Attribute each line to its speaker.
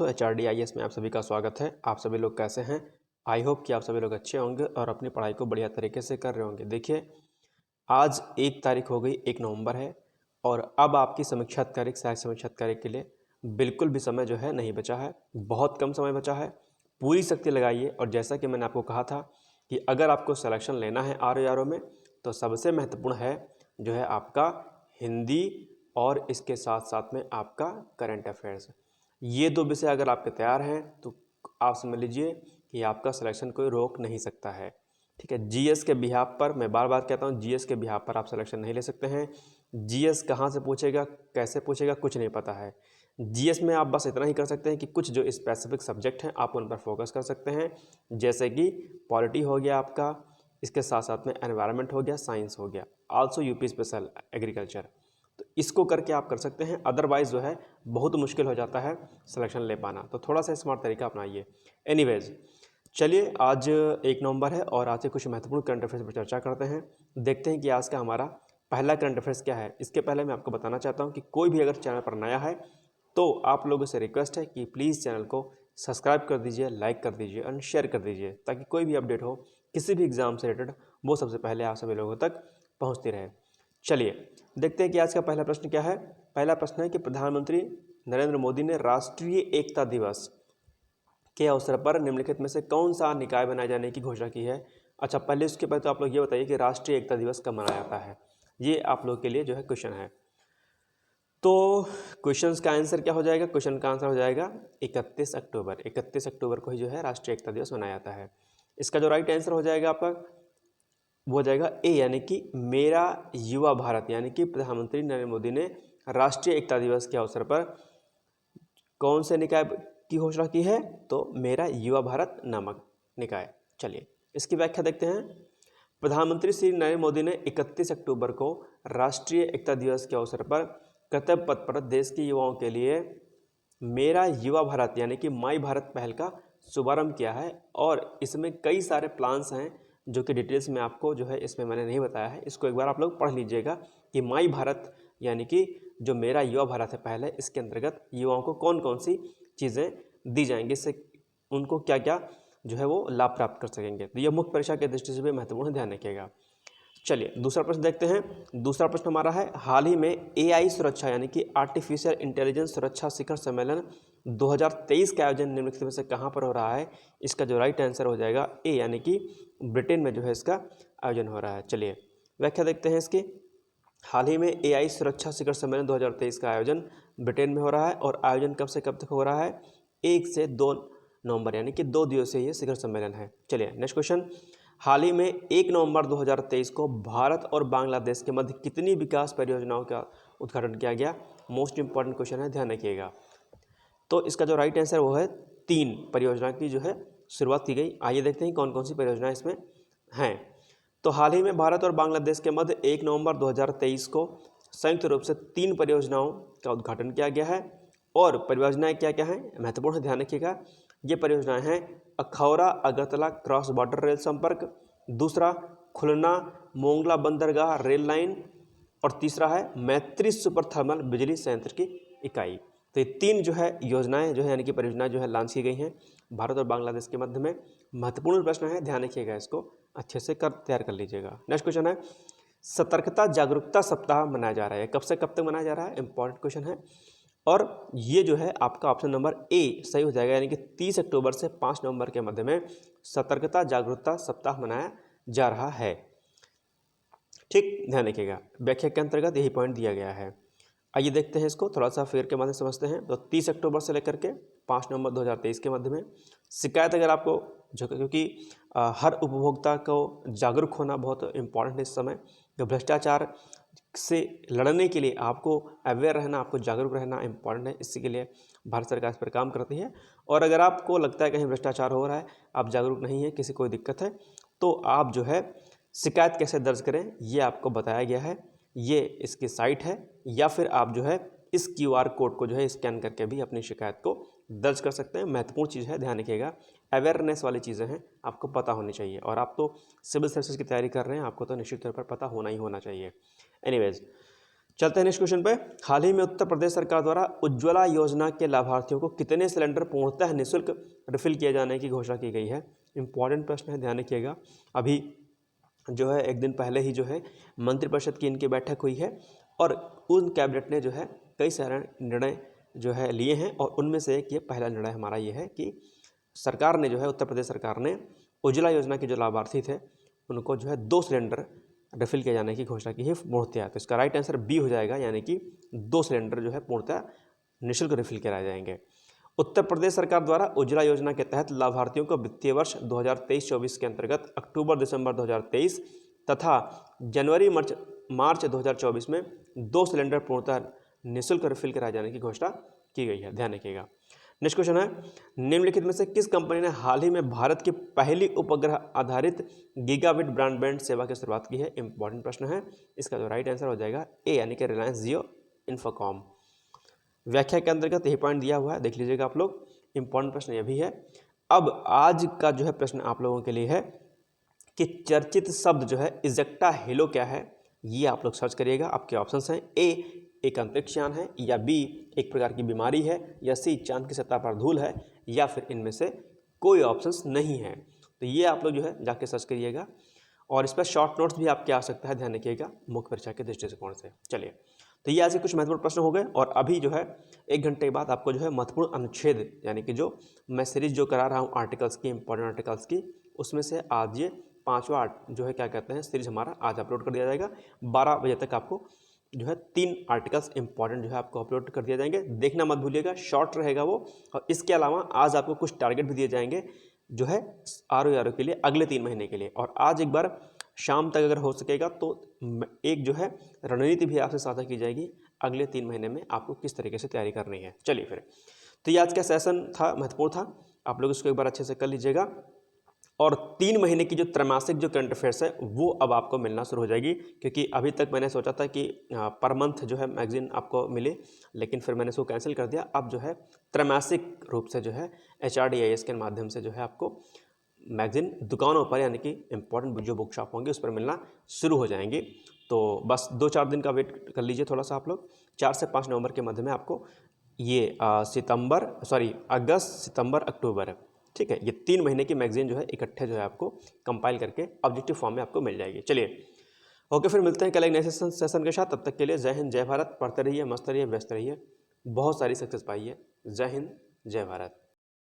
Speaker 1: दोस्तों HRD IAS में आप सभी का स्वागत है। आप सभी लोग कैसे हैं? आई होप कि आप सभी लोग अच्छे होंगे और अपनी पढ़ाई को बढ़िया तरीके से कर रहे होंगे। देखिए, आज 1 तारीख हो गई, 1 नवंबर है और अब आपकी समीक्षा तारीख सहायक समीक्षा तारीख के लिए बिल्कुल भी समय जो है नहीं बचा है, बहुत कम समय बचा है। पूरी शक्ति लगाइए और जैसा कि मैंने आपको कहा था कि अगर आपको सिलेक्शन लेना है RO में तो सबसे महत्वपूर्ण है जो है आपका हिंदी और इसके साथ साथ में आपका करंट अफेयर्स। ये 2 विषय अगर आपके तैयार हैं तो आप समझ लीजिए कि आपका सिलेक्शन कोई रोक नहीं सकता है। ठीक है, GS के बिहाफ पर मैं बार बार कहता हूँ, GS के बिहाफ पर आप सिलेक्शन नहीं ले सकते हैं। GS कहाँ से पूछेगा, कैसे पूछेगा, कुछ नहीं पता है। GS में आप बस इतना ही कर सकते हैं कि कुछ जो स्पेसिफिक सब्जेक्ट हैं आप उन पर फोकस कर सकते हैं, जैसे कि पॉलिटी हो गया आपका, इसके साथ साथ में एनवायरनमेंट हो गया, साइंस हो गया, आल्सो यूपी स्पेशल एग्रीकल्चर। तो इसको करके आप कर सकते हैं, अदरवाइज़ जो है बहुत मुश्किल हो जाता है सिलेक्शन ले पाना। तो थोड़ा सा स्मार्ट तरीका अपनाइए। एनीवेज, चलिए आज 1 नवंबर है और आज से कुछ महत्वपूर्ण करंट अफेयर्स पर चर्चा करते हैं। देखते हैं कि आज का हमारा पहला करंट अफेयर्स क्या है। इसके पहले मैं आपको बताना चाहता हूँ कि कोई भी अगर चैनल पर नया है तो आप लोगों से रिक्वेस्ट है कि प्लीज़ चैनल को सब्सक्राइब कर दीजिए, लाइक कर दीजिए और शेयर कर दीजिए, ताकि कोई भी अपडेट हो किसी भी एग्ज़ाम से रिलेटेड वो सबसे पहले आप सभी लोगों तक पहुँचती रहे। चलिए देखते हैं कि आज का पहला प्रश्न क्या है। पहला प्रश्न है कि प्रधानमंत्री नरेंद्र मोदी ने राष्ट्रीय एकता दिवस के अवसर पर निम्नलिखित में से कौन सा निकाय बनाए जाने की घोषणा की है। अच्छा, पहले उसके पहले तो आप लोग ये बताइए कि राष्ट्रीय एकता दिवस कब मनाया जाता है। ये आप लोग के लिए जो है क्वेश्चन है। तो क्वेश्चन का आंसर क्या हो जाएगा? क्वेश्चन का आंसर हो जाएगा 31 अक्टूबर। 31 अक्टूबर को ही जो है राष्ट्रीय एकता दिवस मनाया जाता है। इसका जो राइट आंसर हो जाएगा आपका वो हो जाएगा ए, यानी कि मेरा युवा भारत, यानी कि प्रधानमंत्री नरेंद्र मोदी ने राष्ट्रीय एकता दिवस के अवसर पर कौन से निकाय की घोषणा की है? तो मेरा युवा भारत नामक निकाय। चलिए इसकी व्याख्या देखते हैं। प्रधानमंत्री श्री नरेंद्र मोदी ने 31 अक्टूबर को राष्ट्रीय एकता दिवस के अवसर पर कर्तव्य पथ पर देश के युवाओं के लिए मेरा युवा भारत यानी कि माई भारत पहल का शुभारंभ किया है और इसमें कई सारे प्लान्स हैं जो कि डिटेल्स में आपको जो है इसमें मैंने नहीं बताया है। इसको एक बार आप लोग पढ़ लीजिएगा कि माई भारत यानी कि जो मेरा युवा भारत है पहले, इसके अंतर्गत युवाओं को कौन कौन सी चीज़ें दी जाएंगी, इससे उनको क्या क्या जो है वो लाभ प्राप्त कर सकेंगे। तो यह मुख्य परीक्षा की दृष्टि से भी महत्वपूर्ण ध्यान रखिएगा। चलिए दूसरा प्रश्न देखते हैं। दूसरा प्रश्न हमारा है, हाल ही में AI सुरक्षा यानी कि आर्टिफिशियल इंटेलिजेंस सुरक्षा शिखर सम्मेलन 2023 का आयोजन निम्नलिखित में से कहाँ पर हो रहा है। इसका जो राइट आंसर हो जाएगा ए, यानी कि ब्रिटेन में जो है इसका आयोजन हो रहा है। चलिए व्याख्या देखते हैं इसकी। हाल ही में AI सुरक्षा शिखर सम्मेलन 2023 का आयोजन ब्रिटेन में हो रहा है और आयोजन कब से कब तक हो रहा है? 1 से 2 नवंबर, यानी कि 2 दिवसीय ये शिखर सम्मेलन है। चलिए नेक्स्ट क्वेश्चन। हाल ही में 1 नवंबर 2023 को भारत और बांग्लादेश के मध्य कितनी विकास परियोजनाओं का उद्घाटन किया गया? मोस्ट इंपॉर्टेंट क्वेश्चन है, ध्यान रखिएगा। तो इसका जो राइट आंसर वो है 3 परियोजना की जो है शुरुआत की गई। आइए देखते हैं कौन कौन सी परियोजनाएं इसमें हैं। तो हाल ही में भारत और बांग्लादेश के मध्य 1 नवंबर 2023 को संयुक्त रूप से 3 परियोजनाओं का उद्घाटन किया गया है और परियोजनाएं क्या क्या हैं महत्वपूर्ण है, ध्यान रखिएगा। ये परियोजनाएं हैं Akhaura Agartala cross border rail संपर्क, दूसरा खुलना मोंगला बंदरगाह रेल लाइन और तीसरा है मैत्री सुपर थर्मल बिजली संयंत्र की इकाई। तो ये 3 जो है योजनाएं जो है यानी कि परियोजनाएं जो है लॉन्च की गई हैं भारत और बांग्लादेश के मध्य में। महत्वपूर्ण प्रश्न है, ध्यान रखिएगा, इसको अच्छे से तैयार कर लीजिएगा। नेक्स्ट क्वेश्चन है, सतर्कता जागरूकता सप्ताह मनाया जा रहा है, कब से कब तक मनाया जा रहा है? इंपॉर्टेंट क्वेश्चन है और ये जो है आपका ऑप्शन नंबर ए सही हो जाएगा, यानी कि 30 अक्टूबर से 5 नवंबर के मध्य में सतर्कता जागरूकता सप्ताह मनाया जा रहा है। ठीक, ध्यान रखिएगा, व्याख्या के अंतर्गत यही पॉइंट दिया गया है। आइए देखते हैं इसको थोड़ा सा फेर के माध्यम से समझते हैं। तो 30 अक्टूबर से लेकर के 5 नवंबर 2023 के मध्य में शिकायत अगर आपको जो, क्योंकि हर उपभोक्ता को जागरूक होना बहुत इंपॉर्टेंट है इस समय। तो भ्रष्टाचार से लड़ने के लिए आपको अवेयर रहना, आपको जागरूक रहना इंपॉर्टेंट है। इसी के लिए भारत सरकार इस पर काम करती है। और अगर आपको लगता है कहीं भ्रष्टाचार हो रहा है, आप जागरूक नहीं है, किसी कोई दिक्कत है, तो आप जो है शिकायत कैसे दर्ज करें ये आपको बताया गया है। ये इसकी साइट है, या फिर आप जो है इस QR कोड को जो है स्कैन करके भी अपनी शिकायत को दर्ज कर सकते हैं। महत्वपूर्ण चीज़ है, ध्यान रखिएगा, अवेयरनेस वाली चीज़ें हैं, आपको पता होनी चाहिए। और आप तो सिविल सर्विसेज की तैयारी कर रहे हैं, आपको तो निश्चित तौर पर पता होना ही होना चाहिए। एनीवेज चलते हैं नेक्स्ट क्वेश्चन पे। हाल ही में उत्तर प्रदेश सरकार द्वारा उज्ज्वला योजना के लाभार्थियों को कितने सिलेंडर पूर्णतः निःशुल्क रिफिल किए जाने की घोषणा की गई है? इंपॉर्टेंट प्रश्न है, ध्यान रखिएगा। अभी जो है एक दिन पहले ही जो है मंत्रिपरिषद की इनकी बैठक हुई है और उन कैबिनेट ने जो है कई सारे निर्णय जो है लिए हैं और उनमें से एक ये पहला निर्णय हमारा ये है कि सरकार ने जो है उत्तर प्रदेश सरकार ने उज्ज्वला योजना के जो लाभार्थी थे उनको जो है 2 सिलेंडर रिफिल किए जाने की घोषणा की है पूर्णतः। तो इसका राइट आंसर बी हो जाएगा, यानी कि 2 सिलेंडर जो है पूर्णतः निःशुल्क रिफिल कराए जाएंगे। उत्तर प्रदेश सरकार द्वारा उज्ज्वला योजना के तहत लाभार्थियों को वित्तीय वर्ष 2023-24 के अंतर्गत अक्टूबर-दिसंबर 2023 तथा जनवरी-मार्च 2024 में 2 सिलेंडर पूर्णतः निःशुल्क रिफिल कराए जाने की घोषणा की गई है, ध्यान रखिएगा। नेक्स्ट क्वेश्चन है, निम्नलिखित में से किस कंपनी ने हाल ही में भारत की पहली उपग्रह आधारित गीगाबिट ब्रॉडबैंड सेवा की शुरुआत की है? इंपॉर्टेंट प्रश्न है, इसका जो राइट आंसर हो जाएगा ए, यानी कि रिलायंस जियो इन्फोकॉम। व्याख्या के अंतर्गत यही पॉइंट दिया हुआ है, देख लीजिएगा आप लोग। इंपॉर्टेंट प्रश्न यह भी है। अब आज का जो है प्रश्न आप लोगों के लिए है कि चर्चित शब्द जो है इजेक्टा हेलो क्या है, ये आप लोग सर्च करिएगा। आपके ऑप्शंस हैं, ए एक अंतरिक्ष यान है, या बी एक प्रकार की बीमारी है, या सी चांद की सतह पर धूल है, या फिर इनमें से कोई ऑप्शंस नहीं है। तो ये आप लोग जो है जाके सर्च करिएगा और इस पर शॉर्ट नोट्स भी आपके आ सकता है, ध्यान रखिएगा मुख्य परीक्षा के दृष्टिकोण से। चलिए, तो ये आज के कुछ महत्वपूर्ण प्रश्न हो गए और अभी जो है 1 घंटे बाद आपको जो है महत्वपूर्ण अनुच्छेद, यानी कि जो मैं सीरीज जो करा रहा हूँ आर्टिकल्स की, इंपॉर्टेंट आर्टिकल्स की, उसमें से आज ये 5वां जो है क्या कहते हैं सीरीज हमारा आज अपलोड कर दिया जाएगा। 12 बजे तक आपको जो है 3 आर्टिकल्स इंपॉर्टेंट जो है आपको अपलोड कर दिया जाएंगे, देखना मत भूलिएगा, शॉर्ट रहेगा वो। और इसके अलावा आज आपको कुछ टारगेट भी दिए जाएंगे जो है आर के लिए अगले 3 महीने के लिए। और आज एक बार शाम तक अगर हो सकेगा तो एक जो है रणनीति भी आपसे साझा की जाएगी अगले 3 महीने में आपको किस तरीके से तैयारी करनी है। चलिए फिर, तो ये आज का सेशन था, महत्वपूर्ण था, आप लोग इसको एक बार अच्छे से कर लीजिएगा। और 3 महीने की जो त्रैमासिक जो करंट अफेयर्स है वो अब आपको मिलना शुरू हो जाएगी, क्योंकि अभी तक मैंने सोचा था कि पर मंथ जो है मैगजीन आपको मिले, लेकिन फिर मैंने इसको कैंसिल कर दिया। अब जो है त्रैमासिक रूप से जो है HRDIS के माध्यम से जो है आपको मैगजीन दुकानों पर, यानी कि इंपॉर्टेंट जो बुक शॉप होंगे उस पर मिलना शुरू हो जाएंगी। तो बस 2-4 दिन का वेट कर लीजिए थोड़ा सा आप लोग। 4 से 5 नवंबर के मध्य में आपको ये अगस्त, सितंबर, अक्टूबर, ठीक है, ये 3 महीने की मैगजीन जो है इकट्ठे जो है आपको कंपाइल करके ऑब्जेक्टिव फॉर्म में आपको मिल जाएगी। चलिए, ओके, फिर मिलते हैं कल एक नए सेशन के साथ। तब तक के लिए जय हिंद, जय भारत। पढ़ते रहिए, मस्त रहिए, व्यस्त रहिए, बहुत सारी सक्सेस पाइए। जय हिंद, जय भारत।